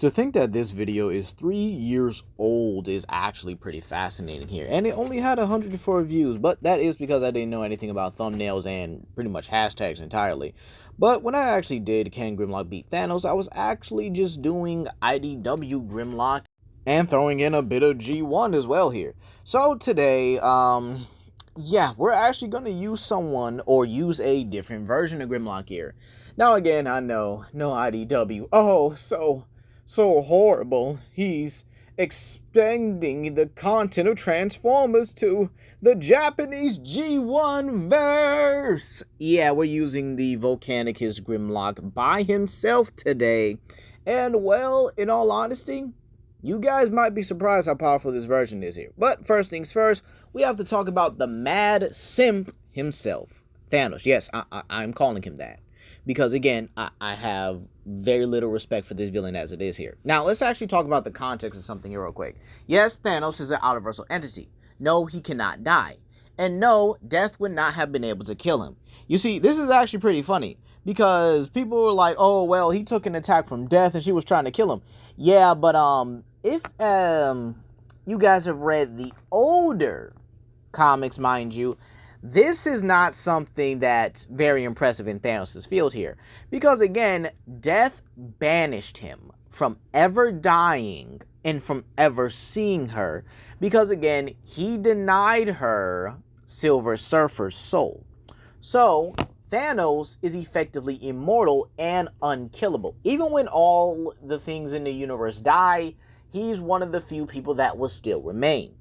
To think that this video is 3 years old is actually pretty fascinating here. And it only had 104 views, but that is because I didn't know anything about thumbnails and pretty much hashtags entirely. But when I actually did Can Grimlock Beat Thanos, I was actually just doing IDW Grimlock and throwing in a bit of G1 as well here. So today, yeah, we're actually going to use use a different version of Grimlock here. Now again, I know, no IDW. Oh, so horrible. He's extending the content of Transformers to the Japanese G1 verse. Yeah, we're using the Volcanicus Grimlock by himself today. And well, in all honesty, you guys might be surprised how powerful this version is here. But first things first, we have to talk about the mad simp himself, Thanos. Yes, I'm calling him that. Because again, I have very little respect for this villain as it is here. Now, let's actually talk about the context of something here real quick. Yes, Thanos is an universal entity. No, he cannot die. And no, death would not have been able to kill him. You see, this is actually pretty funny. Because people were like, oh, well, he took an attack from death and she was trying to kill him. Yeah, but if you guys have read the older comics, mind you, this is not something that's very impressive in Thanos' field here. Because again, death banished him from ever dying and from ever seeing her. Because again, he denied her Silver Surfer's soul. So Thanos is effectively immortal and unkillable. Even when all the things in the universe die, he's one of the few people that will still remain.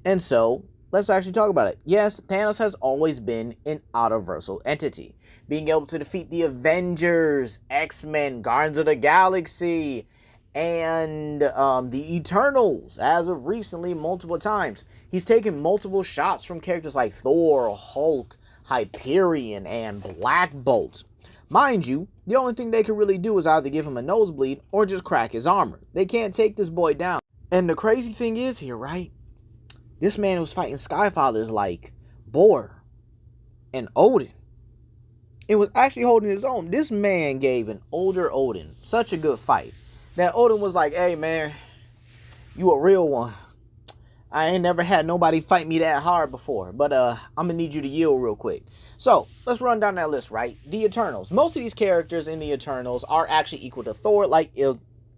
And so let's actually talk about it. Yes, Thanos has always been an universal entity. Being able to defeat the Avengers, X-Men, Guardians of the Galaxy, and the Eternals, as of recently, multiple times. He's taken multiple shots from characters like Thor, Hulk, Hyperion, and Black Bolt. Mind you, the only thing they can really do is either give him a nosebleed or just crack his armor. They can't take this boy down. And the crazy thing is here, right? This man was fighting Skyfathers like Bor and Odin. It was actually holding his own. This man gave an older Odin such a good fight that Odin was like, hey man, you a real one. I ain't never had nobody fight me that hard before, but I'm gonna need you to yield real quick. So let's run down that list, right? The Eternals. Most of these characters in the Eternals are actually equal to Thor, like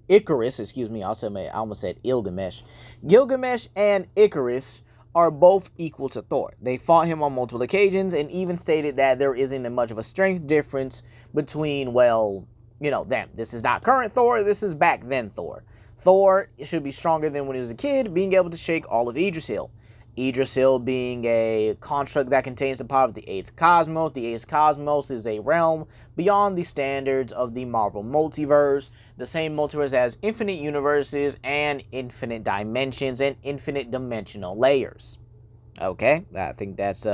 Icarus, excuse me, I almost said Gilgamesh. Gilgamesh and Icarus are both equal to Thor. They fought him on multiple occasions and even stated that there isn't much of a strength difference between, well, you know, them. This is not current Thor, this is back then Thor. Thor should be stronger than when he was a kid, being able to shake all of Yggdrasil. Yggdrasil being a construct that contains the power of the 8th cosmos. The 8th cosmos is a realm beyond the standards of the Marvel multiverse. The same multiverse as infinite universes and infinite dimensions and infinite dimensional layers. Okay, I think that's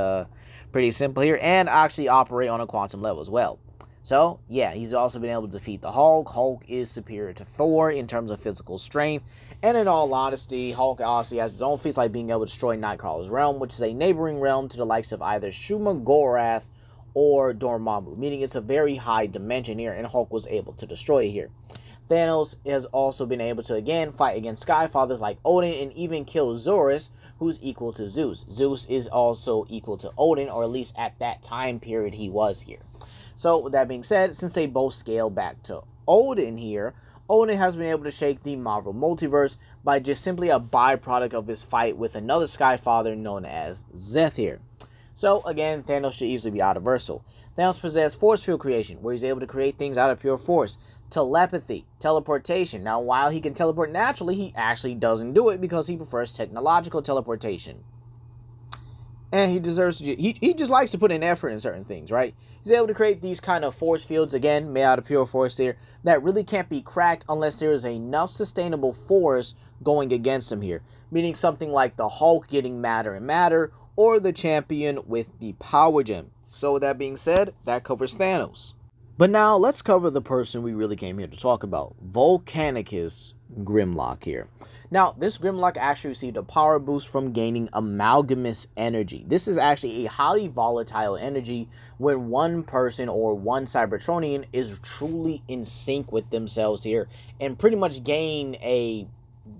pretty simple here. And actually operate on a quantum level as well. So, yeah, he's also been able to defeat the Hulk. Hulk is superior to Thor in terms of physical strength. And in all honesty, Hulk honestly has his own feats, like being able to destroy Nightcrawler's realm, which is a neighboring realm to the likes of either Shuma Gorath or Dormammu, meaning it's a very high dimension here, and Hulk was able to destroy it here. Thanos has also been able to, again, fight against Skyfathers like Odin and even kill Zorus, who's equal to Zeus. Zeus is also equal to Odin, or at least at that time period he was here. So, with that being said, since they both scale back to Odin here, Odin has been able to shake the Marvel multiverse by just simply a byproduct of his fight with another Skyfather known as Zeth here. So, again, Thanos should easily be universal. Thanos possesses force field creation, where he's able to create things out of pure force. Telepathy, teleportation. Now, while he can teleport naturally, he actually doesn't do it because he prefers technological teleportation. And he deserves to, he just likes to put in effort in certain things, right? He's able to create these kind of force fields, again, made out of pure force here, that really can't be cracked unless there is enough sustainable force going against him here. Meaning something like the Hulk getting madder and madder, or the champion with the power gem. So with that being said, that covers Thanos. But now let's cover the person we really came here to talk about, Volcanicus Grimlock here. Now, this Grimlock actually received a power boost from gaining amalgamous energy. This is actually a highly volatile energy when one person or one Cybertronian is truly in sync with themselves here and pretty much gain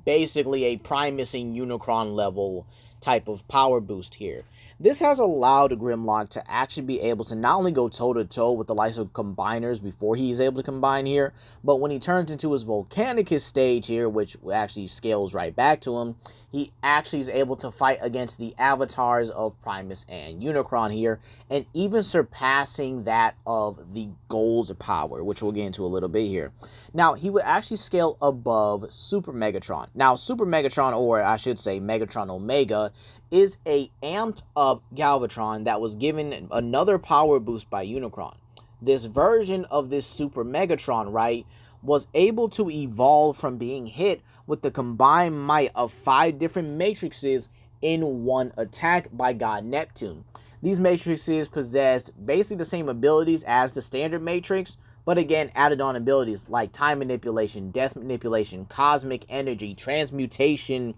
basically a Primus and Unicron level type of power boost here. This has allowed Grimlock to actually be able to not only go toe-to-toe with the likes of combiners before he's able to combine here, but when he turns into his Volcanicus stage here, which actually scales right back to him, he actually is able to fight against the avatars of Primus and Unicron here, and even surpassing that of the Gold power, which we'll get into a little bit here. Now, he would actually scale above Super Megatron. Now, Super Megatron, or I should say Megatron Omega, is a amped up Galvatron that was given another power boost by Unicron. This version of this Super Megatron, right, was able to evolve from being hit with the combined might of 5 different matrices in one attack by God Neptune. These matrices possessed basically the same abilities as the standard matrix, but again, added on abilities like time manipulation, death manipulation, cosmic energy, transmutation,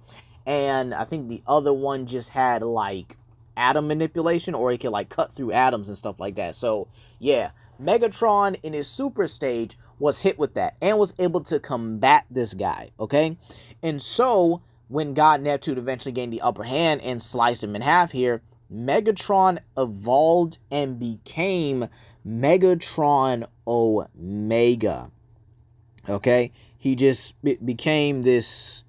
and I think the other one just had like atom manipulation, or it could like cut through atoms and stuff like that. So yeah, Megatron in his super stage was hit with that and was able to combat this guy, okay? And so when God Neptune eventually gained the upper hand and sliced him in half here, Megatron evolved and became Megatron Omega. Okay, he just became this,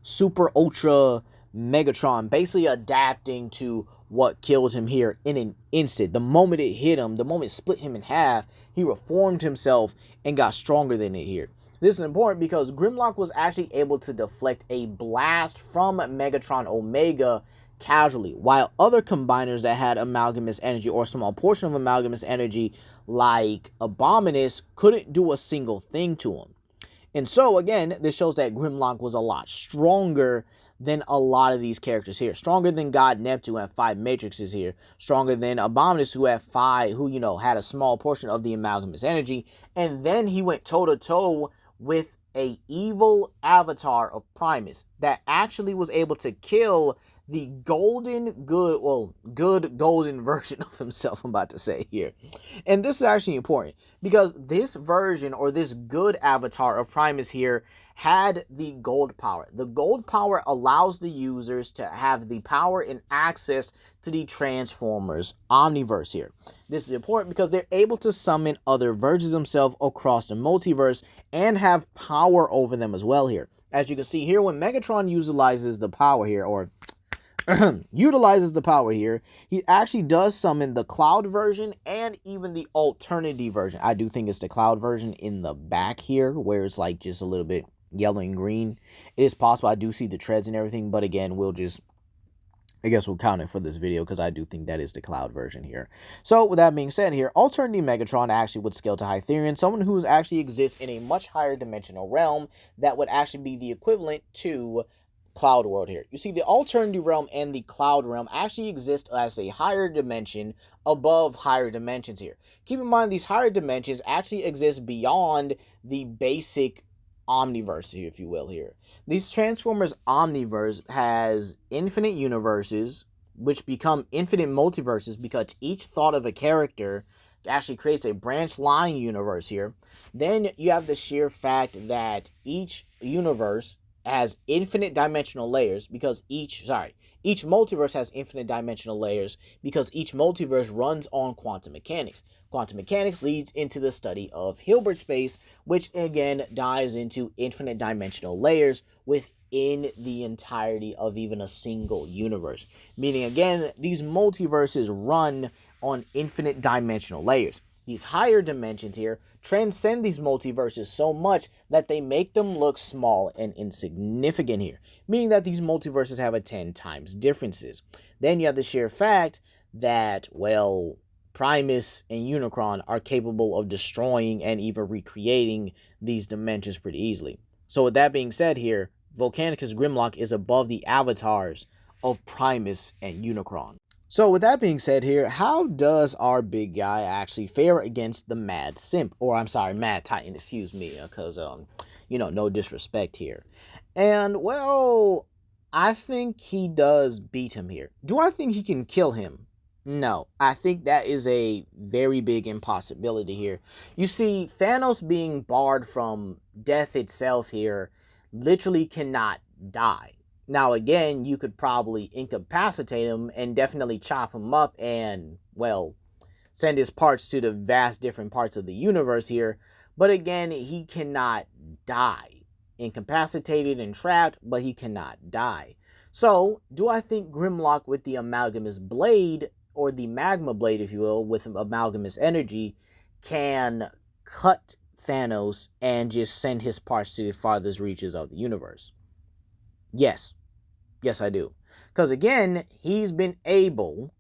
super ultra Megatron, basically adapting to what killed him here in an instant. The moment it hit him, the moment it split him in half, he reformed himself and got stronger than it here. This is important because Grimlock was actually able to deflect a blast from Megatron Omega casually, while other combiners that had amalgamous energy or a small portion of amalgamous energy like Abominus couldn't do a single thing to him. And so again, this shows that Grimlock was a lot stronger than a lot of these characters here. Stronger than God Neptune, who had 5 matrices here. Stronger than Abominus, who had 5, who had a small portion of the amalgamous energy. And then he went toe-to-toe with a evil avatar of Primus that actually was able to kill the good golden version of himself, I'm about to say here. And this is actually important because this version, or this good avatar of Primus here, had the gold power. The gold power allows the users to have the power and access to the Transformers Omniverse here. This is important because they're able to summon other versions of themselves across the multiverse and have power over them as well here. As you can see here, when Megatron utilizes the power here, or utilizes the power here, he actually does summon the Cloud version and even the alternative version. I do think it's the Cloud version in the back here, where it's like just a little bit yellow and green. It is possible. I do see the treads and everything, but again, I guess we'll count it for this video because I do think that is the Cloud version here. So with that being said here, alternative Megatron actually would scale to Hytherian, someone who actually exists in a much higher dimensional realm that would actually be the equivalent to Cloud World here. You see, the alternative realm and the Cloud realm actually exist as a higher dimension above higher dimensions here. Keep in mind, these higher dimensions actually exist beyond the basic Omniverse, if you will, here. These Transformers Omniverse has infinite universes, which become infinite multiverses because each thought of a character actually creates a branch line universe here. Then you have the sheer fact that each universe has infinite dimensional layers because each multiverse has infinite dimensional layers because each multiverse runs on quantum mechanics. Quantum mechanics leads into the study of Hilbert space, which again dives into infinite dimensional layers within the entirety of even a single universe. Meaning again, these multiverses run on infinite dimensional layers. These higher dimensions here transcend these multiverses so much that they make them look small and insignificant here, meaning that these multiverses have a 10 times differences. Then you have the sheer fact that, well, Primus and Unicron are capable of destroying and even recreating these dimensions pretty easily. So with that being said here, Volcanicus Grimlock is above the avatars of Primus and Unicron. So with that being said here, how does our big guy actually fare against the Mad Simp? Or I'm sorry, Mad Titan, excuse me, because, no disrespect here. And, well, I think he does beat him here. Do I think he can kill him? No. I think that is a very big impossibility here. You see, Thanos being barred from death itself here literally cannot die. Now, again, you could probably incapacitate him and definitely chop him up and, well, send his parts to the vast different parts of the universe here. But again, he cannot die. Incapacitated and trapped, but he cannot die. So, do I think Grimlock with the Amalgamous Blade, or the Magma Blade, if you will, with Amalgamous Energy, can cut Thanos and just send his parts to the farthest reaches of the universe? Yes. Yes, I do. Because again, he's been able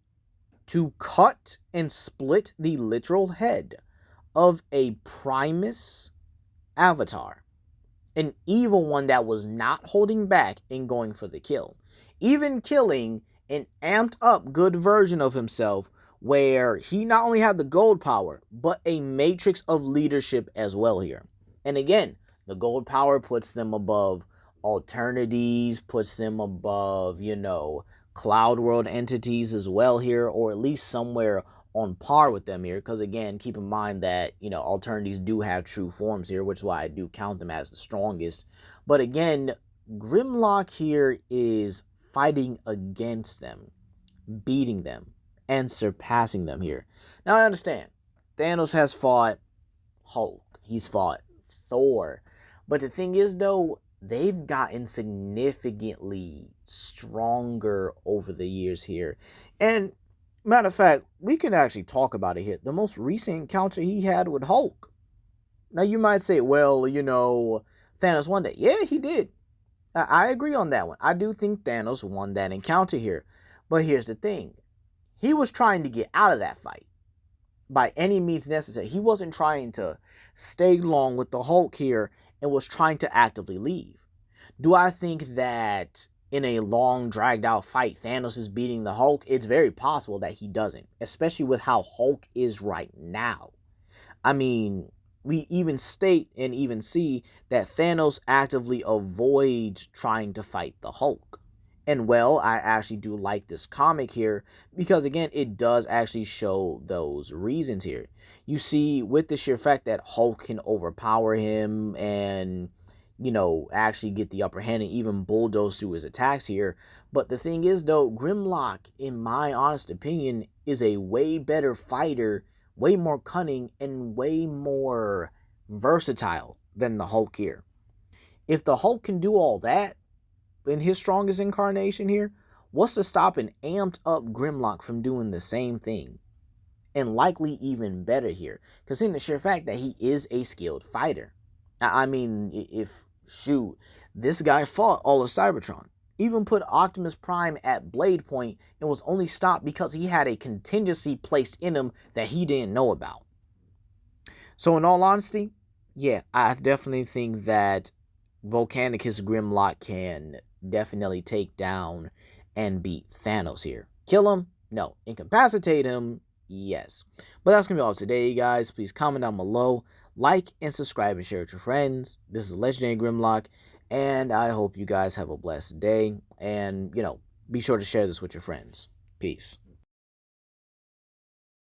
to cut and split the literal head of a Primus avatar. An evil one that was not holding back in going for the kill. Even killing an amped up good version of himself where he not only had the gold power, but a matrix of leadership as well here. And again, the gold power puts them above Alternities, puts them above, Cloud World entities as well here, or at least somewhere on par with them here. Because again, keep in mind that, Alternities do have true forms here, which is why I do count them as the strongest. But again, Grimlock here is fighting against them, beating them, and surpassing them here. Now I understand, Thanos has fought Hulk, he's fought Thor, but the thing is though, they've gotten significantly stronger over the years here. And matter of fact, we can actually talk about it here. The most recent encounter he had with Hulk. Now you might say, well, Thanos won that. Yeah, he did. I agree on that one. I do think Thanos won that encounter here. But here's the thing. He was trying to get out of that fight by any means necessary. He wasn't trying to stay long with the Hulk here and was trying to actively leave. Do I think that in a long, dragged out fight, Thanos is beating the Hulk? It's very possible that he doesn't, especially with how Hulk is right now. I mean, we even state and even see that Thanos actively avoids trying to fight the Hulk. And well, I actually do like this comic here because again, it does actually show those reasons here. You see, with the sheer fact that Hulk can overpower him and, actually get the upper hand and even bulldoze through his attacks here. But the thing is though, Grimlock, in my honest opinion, is a way better fighter, way more cunning, and way more versatile than the Hulk here. If the Hulk can do all that in his strongest incarnation here, what's to stop an amped up Grimlock from doing the same thing? And likely even better here, considering the sheer fact that he is a skilled fighter. I mean, this guy fought all of Cybertron. Even put Optimus Prime at blade point and was only stopped because he had a contingency placed in him that he didn't know about. So in all honesty, yeah, I definitely think that Volcanicus Grimlock can definitely take down and beat Thanos here. Kill him? No. Incapacitate him? Yes. But that's going to be all today, guys. Please comment down below, like and subscribe and share with your friends. This is Legendary Grimlock, and I hope you guys have a blessed day. And, be sure to share this with your friends. Peace.